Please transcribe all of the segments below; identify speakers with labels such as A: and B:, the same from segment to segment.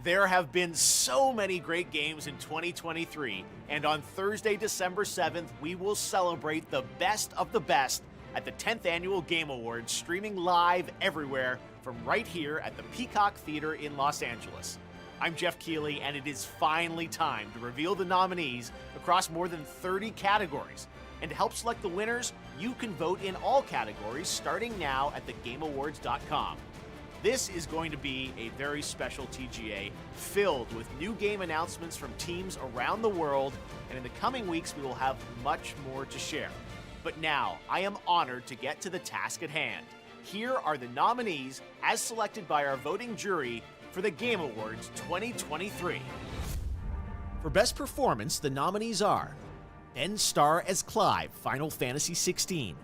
A: There have been so many great games in 2023, and on Thursday, December 7th, we will celebrate the best of the best at the 10th Annual Game Awards, streaming live everywhere from right here at the Peacock Theater in Los Angeles. I'm Jeff Keighley, and it is finally time to reveal the nominees across more than 30 categories. And to help select the winners, you can vote in all categories starting now at thegameawards.com. This is going to be a very special TGA filled with new game announcements from teams around the world, and in the coming weeks we will have much more to share. But now, I am honored to get to the task at hand. Here are the nominees as selected by our voting jury for the Game Awards 2023. For Best Performance, the nominees are Ben Starr as Clive, Final Fantasy XVI,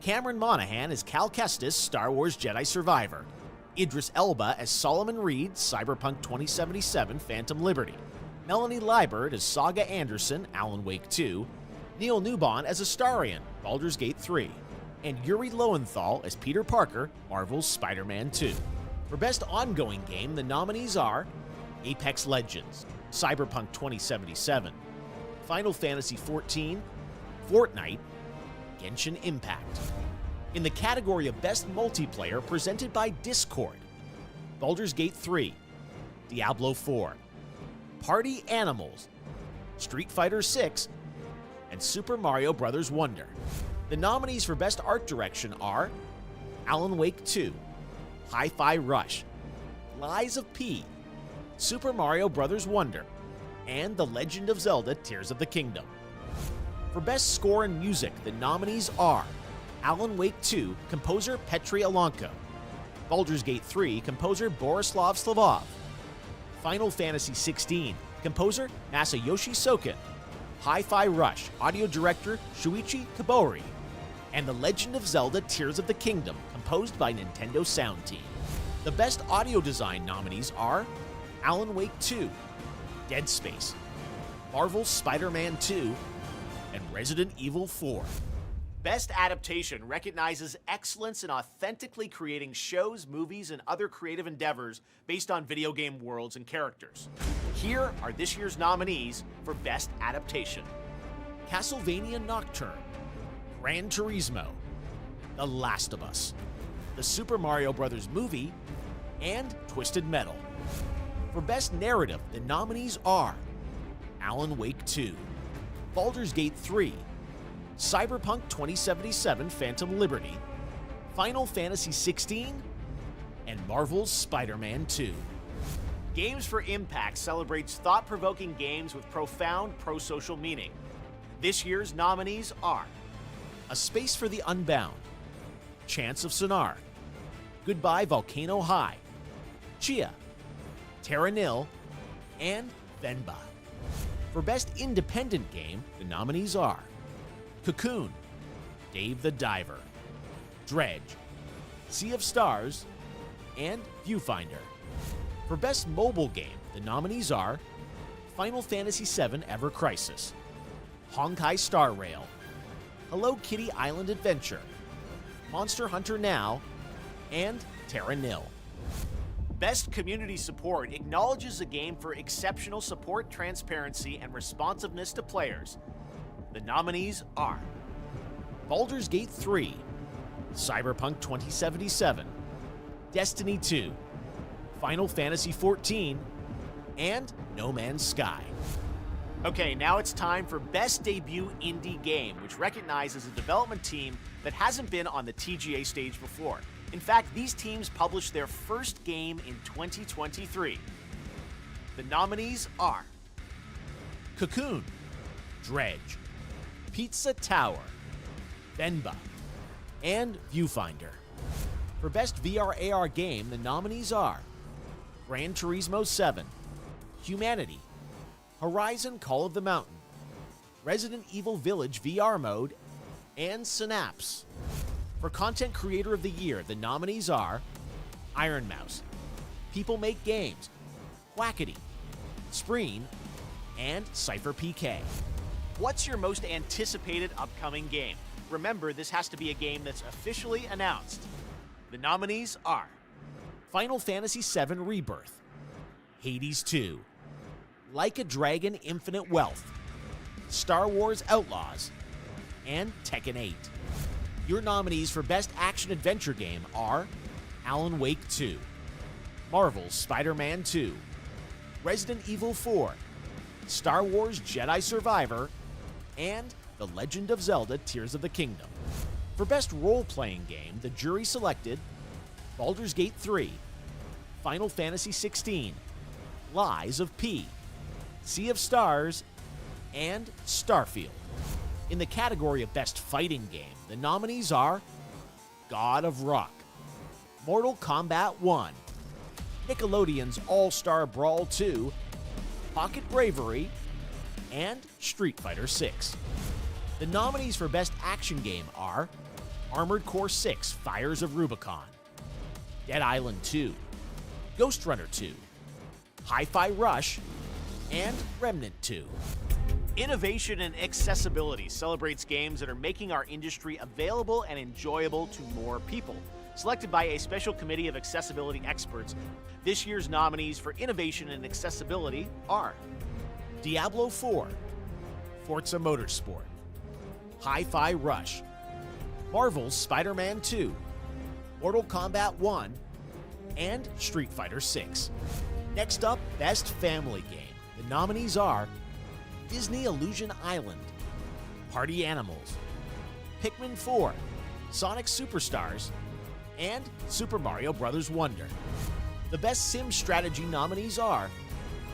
A: Cameron Monaghan as Cal Kestis, Star Wars Jedi Survivor, Idris Elba as Solomon Reed, Cyberpunk 2077, Phantom Liberty, Melanie Liebert as Saga Anderson, Alan Wake 2, Neil Newbon as Astarion, Baldur's Gate 3, and Yuri Lowenthal as Peter Parker, Marvel's Spider-Man 2. For Best Ongoing Game, the nominees are Apex Legends, Cyberpunk 2077, Final Fantasy XIV, Fortnite, Genshin Impact. In the category of Best Multiplayer, presented by Discord, Baldur's Gate 3, Diablo 4, Party Animals, Street Fighter 6, and Super Mario Bros. Wonder. The nominees for Best Art Direction are Alan Wake 2, Hi-Fi Rush, Lies of P, Super Mario Bros. Wonder, and The Legend of Zelda Tears of the Kingdom. For Best Score and Music, the nominees are Alan Wake 2, composer Petri Alanko, Baldur's Gate 3, composer Borislav Slavov, Final Fantasy XVI, composer Masayoshi Soken, Hi-Fi Rush, audio director Shuichi Kobori, and The Legend of Zelda Tears of the Kingdom, composed by Nintendo Sound Team. The Best Audio Design nominees are Alan Wake 2, Dead Space, Marvel's Spider-Man 2, and Resident Evil 4. Best Adaptation recognizes excellence in authentically creating shows, movies, and other creative endeavors based on video game worlds and characters. Here are this year's nominees for Best Adaptation: Castlevania Nocturne, Gran Turismo, The Last of Us, the Super Mario Bros. Movie, and Twisted Metal. For Best Narrative, the nominees are Alan Wake 2, Baldur's Gate 3, Cyberpunk 2077 Phantom Liberty, Final Fantasy XVI, and Marvel's Spider-Man 2. Games for Impact celebrates thought-provoking games with profound pro-social meaning. This year's nominees are A Space for the Unbound, Chance of Sonar, Goodbye Volcano High, Chia, Terra Nil, and Venba. For Best Independent Game, the nominees are Cocoon, Dave the Diver, Dredge, Sea of Stars, and Viewfinder. For Best Mobile Game, the nominees are Final Fantasy VII Ever Crisis, Honkai Star Rail, Hello Kitty Island Adventure, Monster Hunter Now, and Terra Nil. Best Community Support acknowledges a game for exceptional support, transparency, and responsiveness to players. The nominees are Baldur's Gate 3, Cyberpunk 2077, Destiny 2, Final Fantasy XIV, and No Man's Sky. Okay, now it's time for Best Debut Indie Game, which recognizes a development team that hasn't been on the TGA stage before. In fact, these teams published their first game in 2023. The nominees are Cocoon, Dredge, Pizza Tower, Venba, and Viewfinder. For Best VR/AR Game, the nominees are Gran Turismo 7, Humanity, Horizon Call of the Mountain, Resident Evil Village VR Mode, and Synapse. For Content Creator of the Year, the nominees are Iron Mouse, People Make Games, Whackity, Spreen, and Cypher PK. What's your most anticipated upcoming game? Remember, this has to be a game that's officially announced. The nominees are Final Fantasy VII Rebirth, Hades 2, Like a Dragon Infinite Wealth, Star Wars Outlaws, and Tekken 8. Your nominees for Best Action Adventure Game are Alan Wake 2, Marvel's Spider-Man 2, Resident Evil 4, Star Wars Jedi Survivor, and The Legend of Zelda Tears of the Kingdom. For Best Role-Playing Game, the jury selected Baldur's Gate 3, Final Fantasy XVI, Lies of P, Sea of Stars, and Starfield. In the category of Best Fighting Game, the nominees are God of Rock, Mortal Kombat 1, Nickelodeon's All-Star Brawl 2, Pocket Bravery, and Street Fighter 6. The nominees for Best Action Game are Armored Core 6 Fires of Rubicon, Dead Island 2, Ghost Runner 2, Hi-Fi Rush, and Remnant 2. Innovation and accessibility celebrates games that are making our industry available and enjoyable to more people. Selected by a special committee of accessibility experts, this year's nominees for innovation and accessibility are Diablo 4, Forza Motorsport, Hi-Fi Rush, Marvel's Spider-Man 2, Mortal Kombat 1, and Street Fighter 6. Next up, Best Family Game. The nominees are Disney Illusion Island, Party Animals, Pikmin 4, Sonic Superstars, and Super Mario Bros. Wonder. The Best Sim Strategy nominees are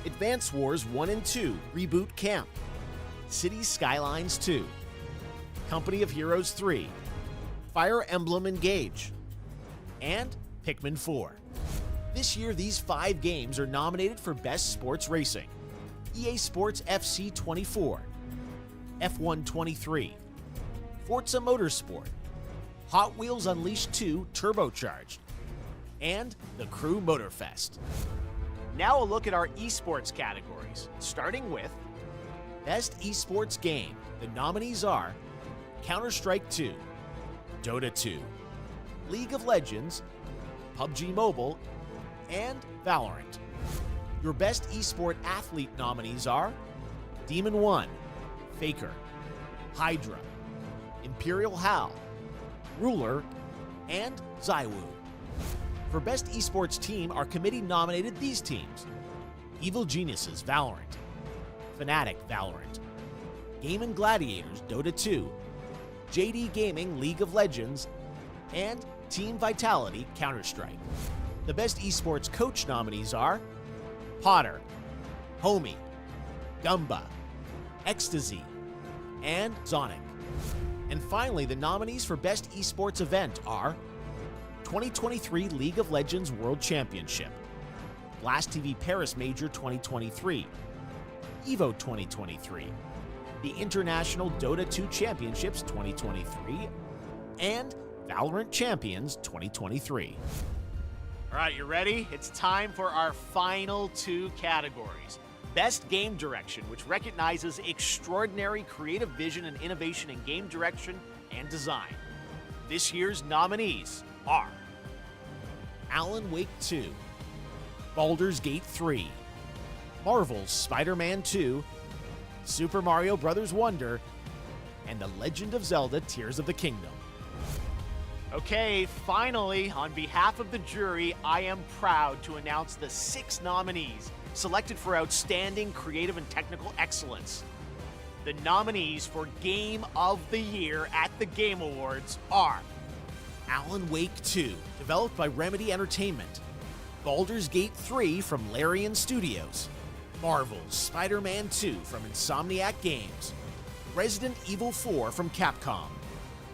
A: Advance Wars 1 and 2 Reboot Camp, Cities Skylines 2, Company of Heroes 3, Fire Emblem Engage, and Pikmin 4. This year, these 5 games are nominated for Best Sports Racing: EA Sports FC 24, F1 23, Forza Motorsport, Hot Wheels Unleashed 2 Turbocharged, and The Crew Motorfest. Now a look at our esports categories, starting with Best Esports Game. The nominees are Counter-Strike 2, Dota 2, League of Legends, PUBG Mobile, and Valorant. Your Best Esport Athlete nominees are Demon 1, Faker, Hydra, Imperial Hal, Ruler, and Zywoo. For Best Esports Team, our committee nominated these teams: Evil Geniuses Valorant, Fnatic Valorant, Game & Gladiators Dota 2, JD Gaming League of Legends, and Team Vitality Counter-Strike. The Best Esports Coach nominees are Potter, Homie, Gumba, Ecstasy, and Zonic. And finally, the nominees for Best Esports Event are 2023 League of Legends World Championship, Blast TV Paris Major 2023, EVO 2023, the International Dota 2 Championships 2023, and Valorant Champions 2023. All right, you ready? It's time for our final 2 categories. Best Game Direction, which recognizes extraordinary creative vision and innovation in game direction and design. This year's nominees are Alan Wake 2, Baldur's Gate 3, Marvel's Spider-Man 2, Super Mario Bros. Wonder, and The Legend of Zelda Tears of the Kingdom. Okay, finally, on behalf of the jury, I am proud to announce the 6 nominees selected for outstanding creative and technical excellence. The nominees for Game of the Year at the Game Awards are Alan Wake 2, developed by Remedy Entertainment, Baldur's Gate 3 from Larian Studios, Marvel's Spider-Man 2 from Insomniac Games, Resident Evil 4 from Capcom,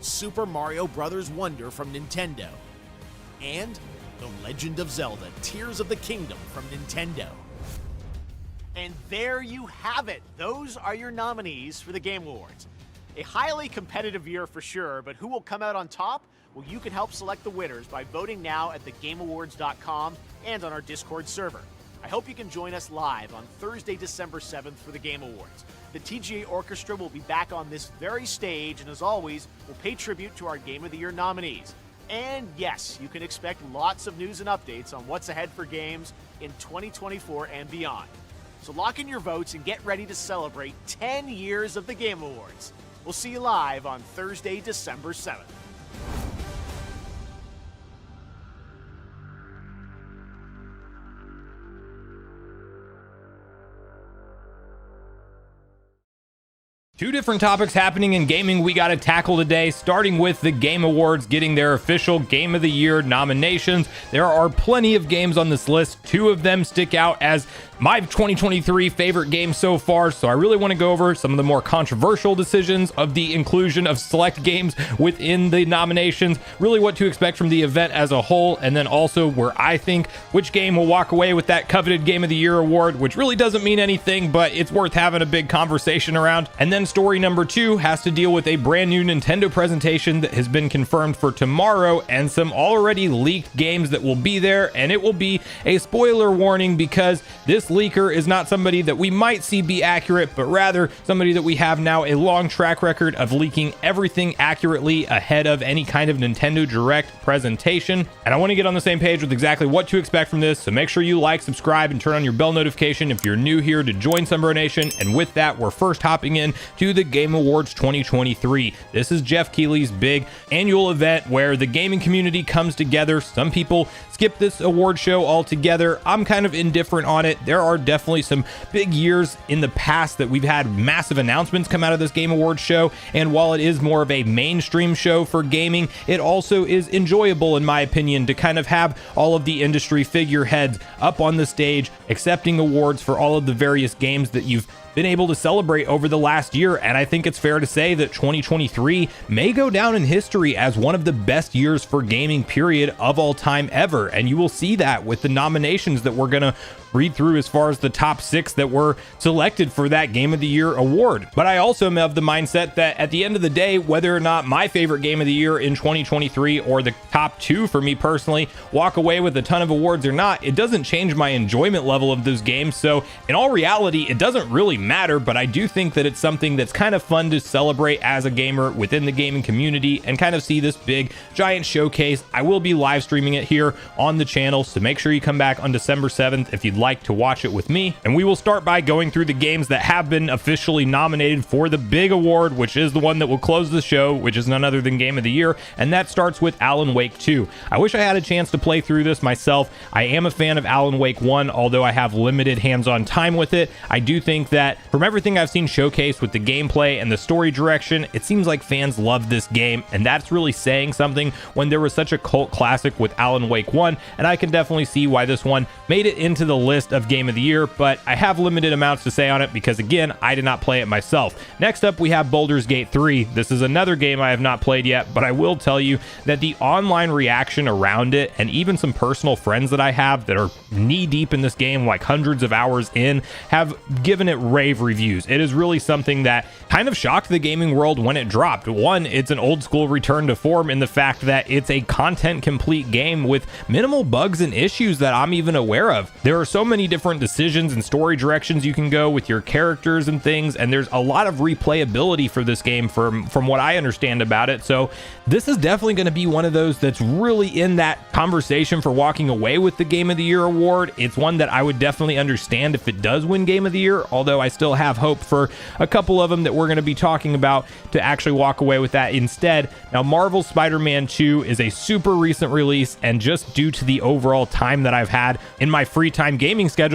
A: Super Mario Bros. Wonder from Nintendo, and The Legend of Zelda Tears of the Kingdom from Nintendo. And there you have it. Those are your nominees for the Game Awards. A highly competitive year for sure, but who will come out on top? Well, you can help select the winners by voting now at thegameawards.com and on our Discord server. I hope you can join us live on Thursday, December 7th for the Game Awards. The TGA Orchestra will be back on this very stage, and as always, we'll pay tribute to our Game of the Year nominees. And yes, you can expect lots of news and updates on what's ahead for games in 2024 and beyond. So lock in your votes and get ready to celebrate 10 years of the Game Awards. We'll see you live on Thursday, December 7th.
B: Two different topics happening in gaming we got to tackle today, starting with the Game Awards getting their official Game of the Year nominations. There are plenty of games on this list. Two of them stick out as my 2023 favorite games so far, so I really want to go over some of the more controversial decisions of the inclusion of select games within the nominations, really what to expect from the event as a whole, and then also where I think which game will walk away with that coveted Game of the Year award, which really doesn't mean anything, but it's worth having a big conversation around. And then story number 2 has to deal with a brand new Nintendo presentation that has been confirmed for tomorrow and some already leaked games that will be there, and it will be a spoiler warning because this leaker is not somebody that we might see be accurate, but rather somebody that we have now a long track record of leaking everything accurately ahead of any kind of Nintendo Direct presentation. And I want to get on the same page with exactly what to expect from this, so make sure you like, subscribe, and turn on your bell notification if you're new here to join Sunbro Nation. And with that, we're first hopping in to the Game Awards 2023. This is Jeff Keighley's big annual event where the gaming community comes together. Some people skip this award show altogether. I'm kind of indifferent on it. There are definitely some big years in the past that we've had massive announcements come out of this Game Awards show, and while it is more of a mainstream show for gaming, it also is enjoyable, in my opinion, to kind of have all of the industry figureheads up on the stage accepting awards for all of the various games that you've been able to celebrate over the last year. And I think it's fair to say that 2023 may go down in history as one of the best years for gaming period of all time ever, and you will see that with the nominations that we're gonna read through as far as the top 6 that were selected for that Game of the Year award. But I also am of the mindset that at the end of the day, whether or not my favorite Game of the Year in 2023 or the top 2 for me personally walk away with a ton of awards or not, it doesn't change my enjoyment level of those games. So in all reality, it doesn't really matter, but I do think that it's something that's kind of fun to celebrate as a gamer within the gaming community and kind of see this big giant showcase. I will be live streaming it here on the channel, so make sure you come back on December 7th if you'd like to watch it with me. And we will start by going through the games that have been officially nominated for the big award, which is the one that will close the show, which is none other than Game of the Year, and that starts with Alan Wake 2. I wish I had a chance to play through this myself. I am a fan of Alan Wake 1, although I have limited hands-on time with it. I do think that from everything I've seen showcased with the gameplay and the story direction, it seems like fans love this game, and that's really saying something when there was such a cult classic with Alan Wake 1, and I can definitely see why this one made it into the list of Game of the Year, but I have limited amounts to say on it because, again, I did not play it myself. Next up, we have Baldur's Gate 3. This is another game I have not played yet, but I will tell you that the online reaction around it, and even some personal friends that I have that are knee-deep in this game, like hundreds of hours in, have given it rave reviews. It is really something that kind of shocked the gaming world when it dropped. One, it's an old school return to form in the fact that it's a content complete game with minimal bugs and issues that I'm even aware of. There are so many different decisions and story directions you can go with your characters and things, and there's a lot of replayability for this game from what I understand about it. So this is definitely going to be one of those that's really in that conversation for walking away with the Game of the Year award. It's one that I would definitely understand if it does win Game of the Year, although I still have hope for a couple of them that we're going to be talking about to actually walk away with that instead. Now, Marvel's Spider-Man 2 is a super recent release, and just due to the overall time that I've had in my free time gaming schedule,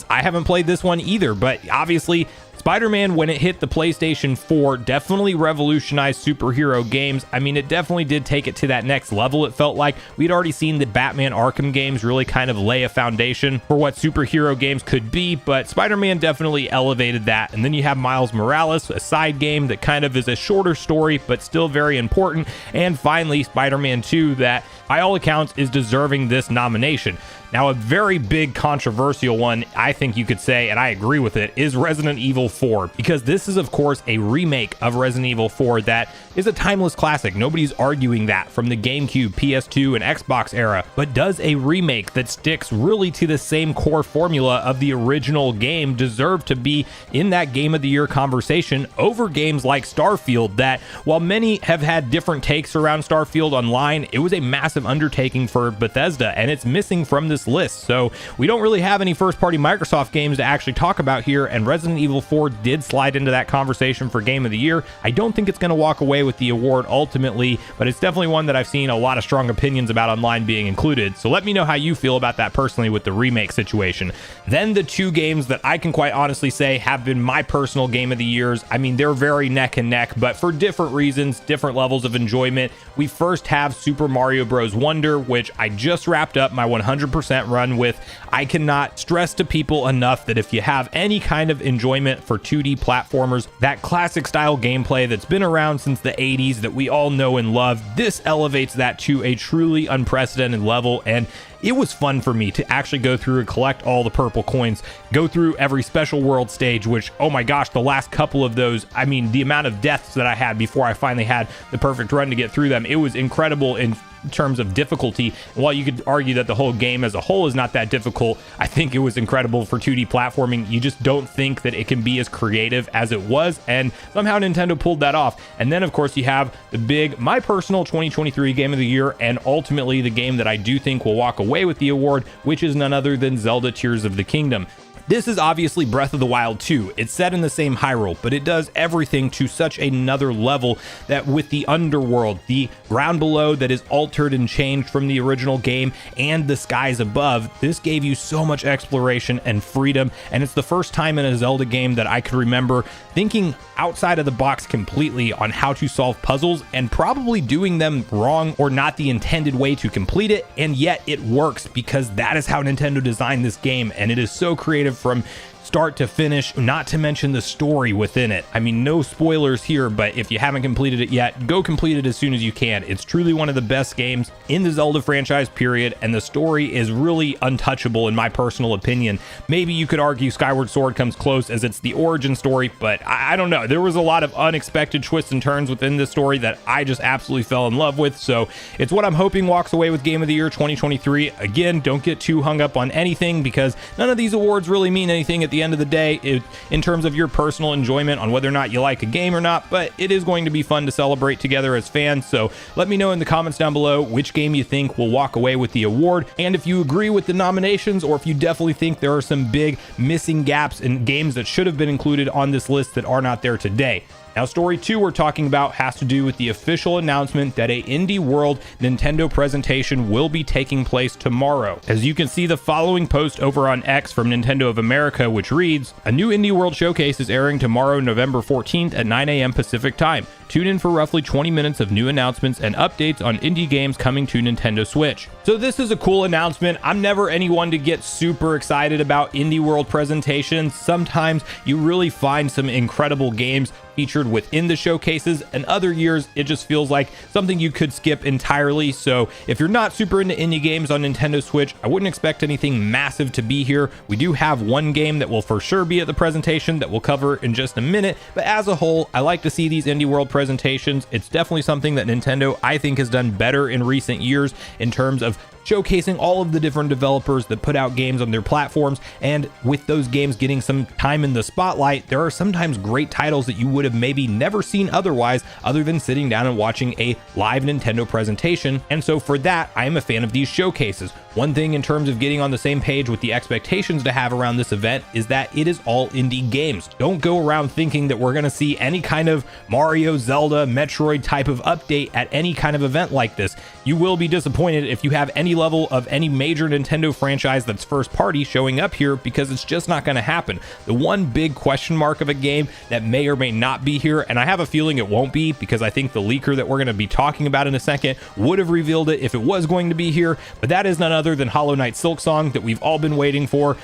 B: I haven't played this one either, but obviously Spider-Man, when it hit the PlayStation 4, definitely revolutionized superhero games. I mean, it definitely did take it to that next level. It felt like we'd already seen the Batman Arkham games really kind of lay a foundation for what superhero games could be, but Spider-Man definitely elevated that. And then you have Miles Morales, a side game that kind of is a shorter story, but still very important. And finally, Spider-Man 2, that by all accounts is deserving this nomination. Now, a very big controversial one, I think you could say, and I agree with it, is Resident Evil 4, because this is, of course, a remake of Resident Evil 4 that is a timeless classic. Nobody's arguing that, from the GameCube, PS2, and Xbox era, but does a remake that sticks really to the same core formula of the original game deserve to be in that Game of the Year conversation over games like Starfield that, while many have had different takes around Starfield online, it was a massive undertaking for Bethesda, and it's missing from this list. So we don't really have any first-party Microsoft games to actually talk about here, and Resident Evil 4 did slide into that conversation for Game of the Year. I don't think it's going to walk away with the award ultimately, but it's definitely one that I've seen a lot of strong opinions about online being included. So let me know how you feel about that personally with the remake situation. Then the two games that I can quite honestly say have been my personal Game of the Years. I mean, they're very neck and neck, but for different reasons, different levels of enjoyment. We first have Super Mario Bros. Wonder, which I just wrapped up my 100% run with. I cannot stress to people enough that if you have any kind of enjoyment for 2D platformers, that classic style gameplay that's been around since the 80s that we all know and love, this elevates that to a truly unprecedented level. And it was fun for me to actually go through and collect all the purple coins, go through every special world stage, which, oh my gosh, the last couple of those, I mean, the amount of deaths that I had before I finally had the perfect run to get through them, it was incredible in terms of difficulty. And while you could argue that the whole game as a whole is not that difficult, I think it was incredible for 2D platforming. You just don't think that it can be as creative as it was, and somehow Nintendo pulled that off. And then, of course, you have the big, my personal 2023 Game of the Year, and ultimately the game that I do think will walk away with the award, which is none other than Zelda Tears of the Kingdom. This is obviously Breath of the Wild 2. It's set in the same Hyrule, but it does everything to such another level that with the underworld, the ground below that is altered and changed from the original game, and the skies above, this gave you so much exploration and freedom, and it's the first time in a Zelda game that I could remember thinking outside of the box completely on how to solve puzzles and probably doing them wrong or not the intended way to complete it, and yet it works because that is how Nintendo designed this game, and it is so creative from start to finish, not to mention the story within it. I mean, no spoilers here, but if you haven't completed it yet, go complete it as soon as you can. It's truly one of the best games in the Zelda franchise, period, and the story is really untouchable in my personal opinion. Maybe you could argue Skyward Sword comes close as it's the origin story, but I don't know. There was a lot of unexpected twists and turns within this story that I just absolutely fell in love with, so it's what I'm hoping walks away with Game of the Year 2023. Again, don't get too hung up on anything because none of these awards really mean anything at the end of the day in terms of your personal enjoyment on whether or not you like a game or not, but it is going to be fun to celebrate together as fans. So let me know in the comments down below which game you think will walk away with the award, and if you agree with the nominations or if you definitely think there are some big missing gaps in games that should have been included on this list that are not there today. Now, story 2 we're talking about has to do with the official announcement that a Indie World Nintendo presentation will be taking place tomorrow. As you can see the following post over on X from Nintendo of America, which reads, "A new Indie World showcase is airing tomorrow, November 14th at 9 a.m. Pacific time. Tune in for roughly 20 minutes of new announcements and updates on indie games coming to Nintendo Switch." So this is a cool announcement. I'm never anyone to get super excited about Indie World presentations. Sometimes you really find some incredible games featured within the showcases, and other years it just feels like something you could skip entirely. So if you're not super into indie games on Nintendo Switch, I wouldn't expect anything massive to be here. We do have one game that will for sure be at the presentation that we'll cover in just a minute, but as a whole, I like to see these Indie World presentations. It's definitely something that Nintendo, I think, has done better in recent years in terms of showcasing all of the different developers that put out games on their platforms, and with those games getting some time in the spotlight, there are sometimes great titles that you would have maybe never seen otherwise, other than sitting down and watching a live Nintendo presentation. And so for that, I am a fan of these showcases. One thing in terms of getting on the same page with the expectations to have around this event is that it is all indie games. Don't go around thinking that we're going to see any kind of Mario, Zelda, Metroid type of update at any kind of event like this. You will be disappointed if you have any level of any major Nintendo franchise that's first party showing up here, because it's just not going to happen. The one big question mark of a game that may or may not be here, and I have a feeling it won't be, because I think the leaker that we're going to be talking about in a second would have revealed it if it was going to be here, but that is none other than Hollow Knight Silksong that we've all been waiting for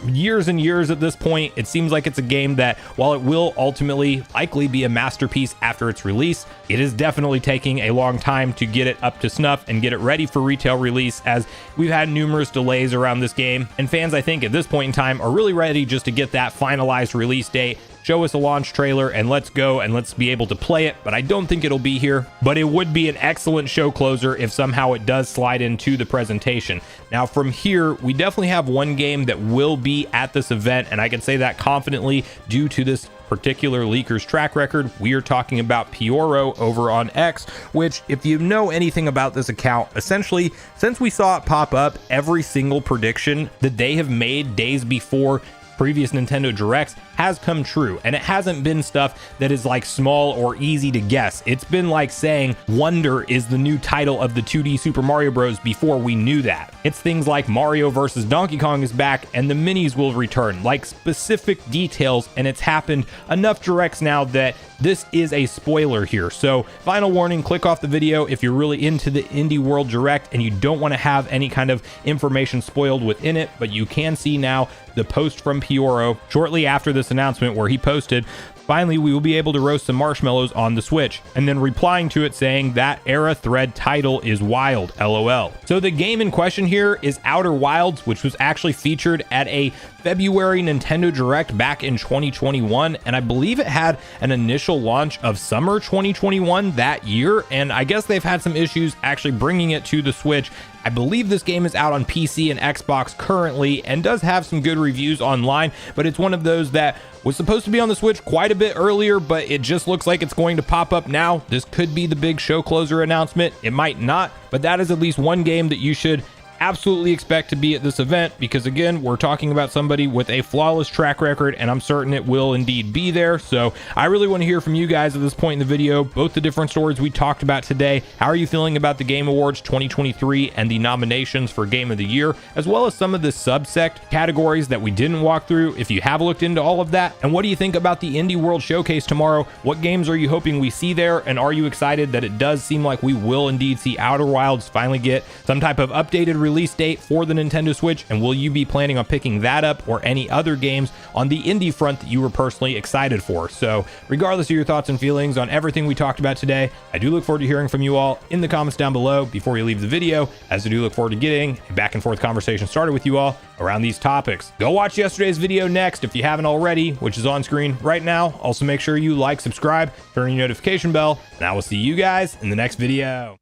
B: years and years at this point. It seems like it's a game that, while it will ultimately likely be a masterpiece after its release, it is definitely taking a long time to get it up to snuff and get it ready for retail release, as we've had numerous delays around this game, and fans, I think, at this point in time are really ready just to get that finalized release date. Show us a launch trailer and let's go and let's be able to play it, but I don't think it'll be here. But it would be an excellent show closer if somehow it does slide into the presentation. Now from here, we definitely have one game that will be at this event, and I can say that confidently due to this particular leaker's track record. We are talking about Pioro over on X, which, if you know anything about this account, essentially, since we saw it pop up, every single prediction that they have made days before previous Nintendo Directs has come true, and it hasn't been stuff that is like small or easy to guess. It's been like saying Wonder is the new title of the 2D Super Mario Bros. Before we knew that. It's things like Mario vs. Donkey Kong is back and the minis will return, like specific details, and it's happened enough directs now that this is a spoiler here. So final warning, click off the video if you're really into the Indie World Direct and you don't want to have any kind of information spoiled within it, but you can see now the post from Pioro shortly after this announcement where he posted, "Finally, we will be able to roast some marshmallows on the Switch," and then replying to it saying, "That era thread title is wild, LOL." So the game in question here is Outer Wilds, which was actually featured at a February Nintendo Direct back in 2021, and I believe it had an initial launch of summer 2021 that year, and I guess they've had some issues actually bringing it to the Switch. I believe this game is out on PC and Xbox currently and does have some good reviews online, but it's one of those that was supposed to be on the Switch quite a bit earlier, but it just looks like it's going to pop up now. This could be the big show closer announcement. It might not, but that is at least one game that you should absolutely expect to be at this event, because again, we're talking about somebody with a flawless track record, and I'm certain it will indeed be there. So I really want to hear from you guys at this point in the video, both the different stories we talked about today. How are you feeling about the Game Awards 2023 and the nominations for Game of the Year, as well as some of the subsect categories that we didn't walk through, if you have looked into all of that? And what do you think about the Indie World Showcase tomorrow? What games are you hoping we see there, and are you excited that it does seem like we will indeed see Outer Wilds finally get some type of updated release date for the Nintendo Switch, and will you be planning on picking that up or any other games on the indie front that you were personally excited for? So regardless of your thoughts and feelings on everything we talked about today, I do look forward to hearing from you all in the comments down below before you leave the video, as I do look forward to getting a back and forth conversation started with you all around these topics. Go watch yesterday's video next if you haven't already, which is on screen right now. Also make sure you like, subscribe, turn on your notification bell, and I will see you guys in the next video.